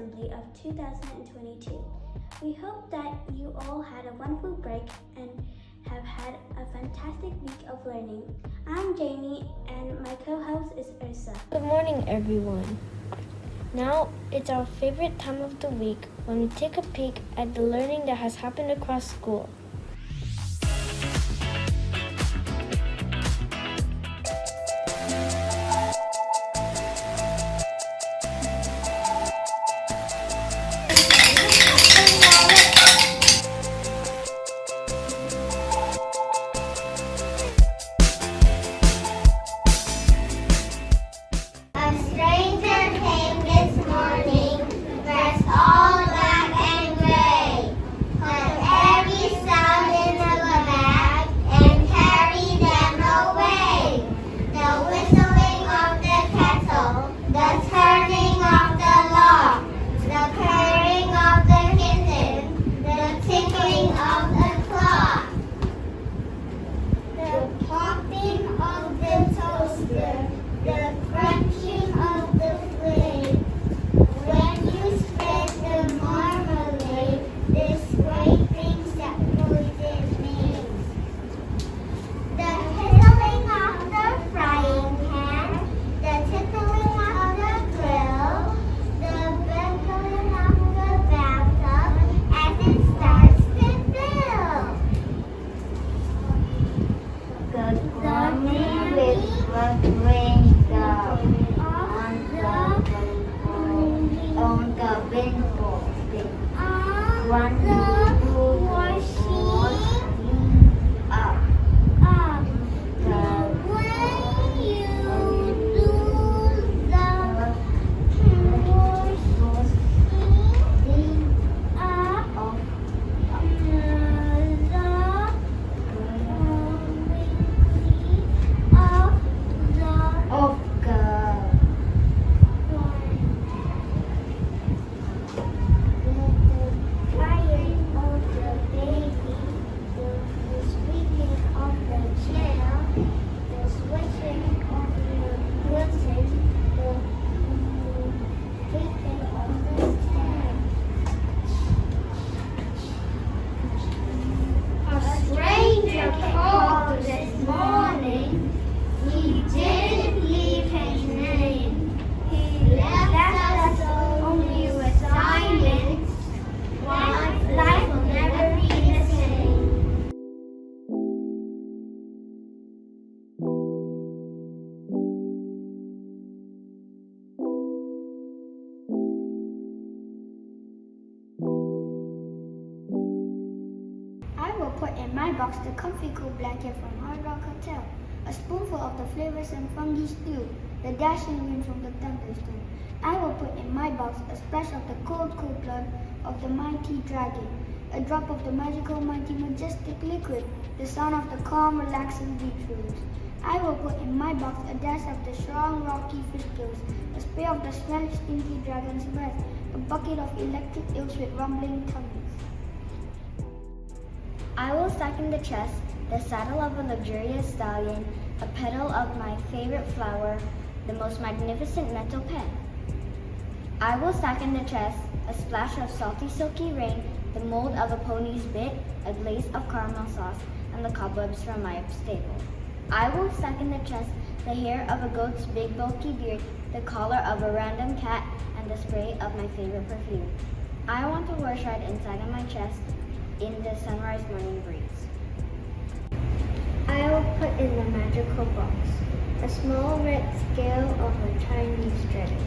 Assembly of 2022. We hope that you all had a wonderful break and have had a fantastic week of learning. I'm Jamie and my co-host is Ursa. Good morning, everyone. Now it's our favorite time of the week when we take a peek at the learning that has happened across school. Put in my box the comfy cool blanket from Hard Rock Hotel, a spoonful of the flavors and fungi stew, the dashing wind from the thunderstorm. I will put in my box a splash of the cold blood of the mighty dragon, a drop of the magical, mighty, majestic liquid, the sound of the calm, relaxing beach waves. I will put in my box a dash of the strong, rocky fish gills, a spray of the smelly, stinky dragon's breath, a bucket of electric eels with rumbling tummies. I will stack in the chest the saddle of a luxurious stallion, a petal of my favorite flower, the most magnificent metal pen. I will stack in the chest a splash of salty, silky rain, the mold of a pony's bit, a glaze of caramel sauce, and the cobwebs from my stable. I will stack in the chest the hair of a goat's big bulky beard, the collar of a random cat, and the spray of my favorite perfume. I want a horse ride inside of my chest in the sunrise morning breeze. I will put in the magical box a small red scale of a Chinese dragon,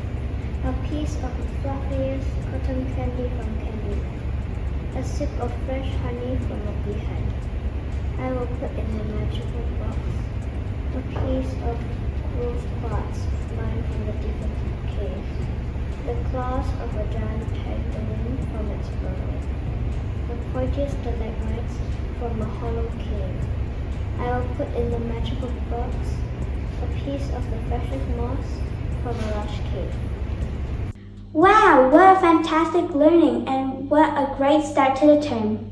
a piece of the fluffiest cotton candy from Candyland, a sip of fresh honey from a beehive. I will put in the magical box a piece of rose quartz mined from the different caves, the claws of a giant pangolin from its burrow, the pointiest stalagmites from a hollow cave. I will put in the magical box a piece of the freshest moss from a lush cave. Wow, what a fantastic learning and what a great start to the term.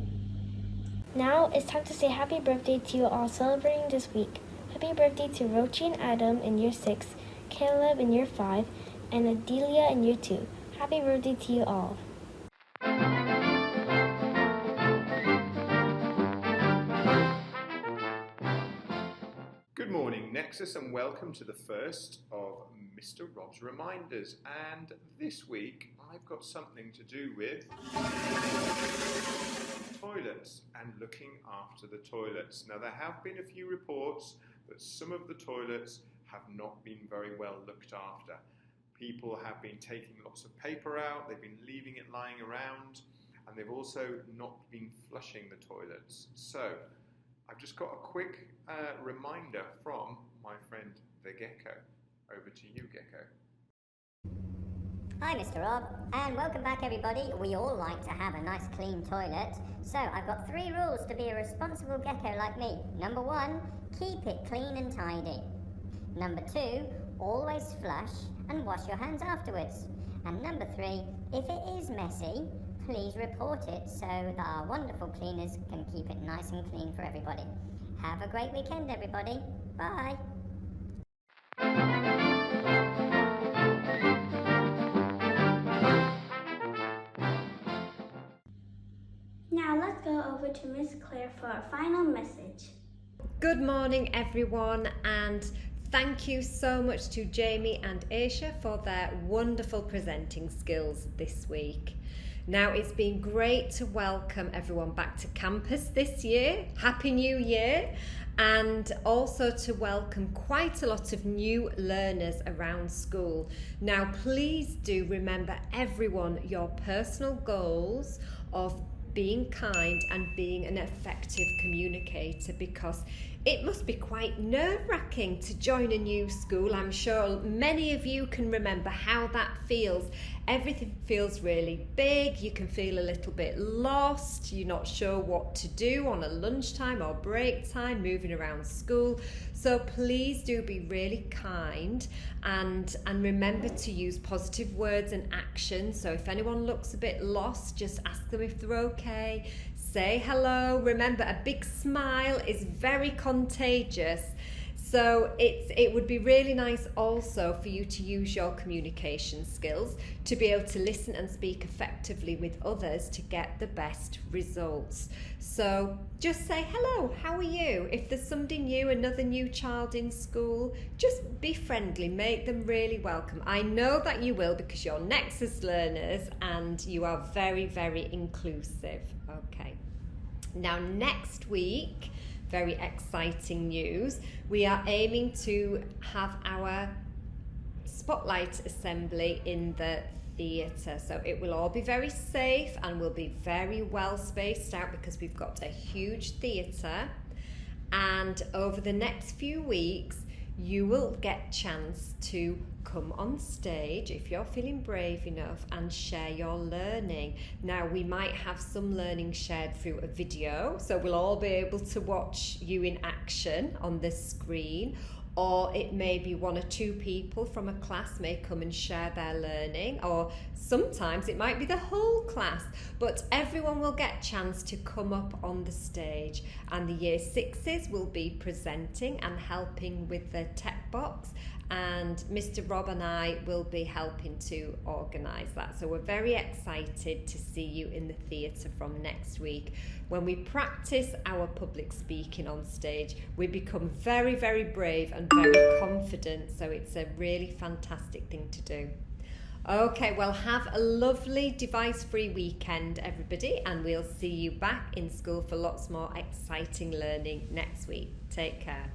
Now it's time to say happy birthday to you all celebrating this week. Happy birthday to Rochi and Adam in year 6, Caleb in year 5, and Adelia in year 2. Happy birthday to you all. Good morning, Nexus, and welcome to the first of Mr. Rob's Reminders. And this week, I've got something to do with toilets and looking after the toilets. Now, there have been a few reports that some of the toilets have not been very well looked after. People have been taking lots of paper out, they've been leaving it lying around, and they've also not been flushing the toilets. So, I've just got a quick reminder from my friend the Gecko. Over to you, Gecko. Hi Mr. Rob, and welcome back everybody. We all like to have a nice clean toilet, so I've got 3 rules to be a responsible gecko like me. Number 1, keep it clean and tidy. Number 2, always flush and wash your hands afterwards. And number 3, if it is messy, please report it so that our wonderful cleaners can keep it nice and clean for everybody. Have a great weekend everybody. Bye. Now let's go over to Miss Claire for our final message. Good morning everyone, and thank you so much to Jamie and Aisha for their wonderful presenting skills this week. Now, it's been great to welcome everyone back to campus this year. Happy New Year! And also to welcome quite a lot of new learners around school. Now, please do remember everyone your personal goals of being kind and being an effective communicator, because it must be quite nerve-wracking to join a new school. I'm sure many of you can remember how that feels. Everything feels really big, you can feel a little bit lost, you're not sure what to do on a lunchtime or break time, moving around school. So please do be really kind and remember to use positive words and actions. So if anyone looks a bit lost, just ask them if they're okay. Say hello. Remember, a big smile is very contagious. So it would be really nice also for you to use your communication skills to be able to listen and speak effectively with others to get the best results. So just say hello, how are you? If there's somebody new, another new child in school, just be friendly, make them really welcome. I know that you will, because you're Nexus learners and you are very, very inclusive. Okay. Now next week, very exciting news. We are aiming to have our spotlight assembly in the theatre. So it will all be very safe and will be very well spaced out because we've got a huge theatre. And over the next few weeks, you will get a chance to come on stage if you're feeling brave enough and share your learning. Now, we might have some learning shared through a video, so we'll all be able to watch you in action on the screen, or it may be 1 or 2 people from a class may come and share their learning, or sometimes it might be the whole class, but everyone will get a chance to come up on the stage, and the Year 6s will be presenting and helping with the tech box, and Mr. Rob and I will be helping to organise that. So we're very excited to see you in the theatre from next week. When we practice our public speaking on stage, we become very, very brave and very confident. So it's a really fantastic thing to do. Okay, well, have a lovely device-free weekend, everybody, and we'll see you back in school for lots more exciting learning next week. Take care.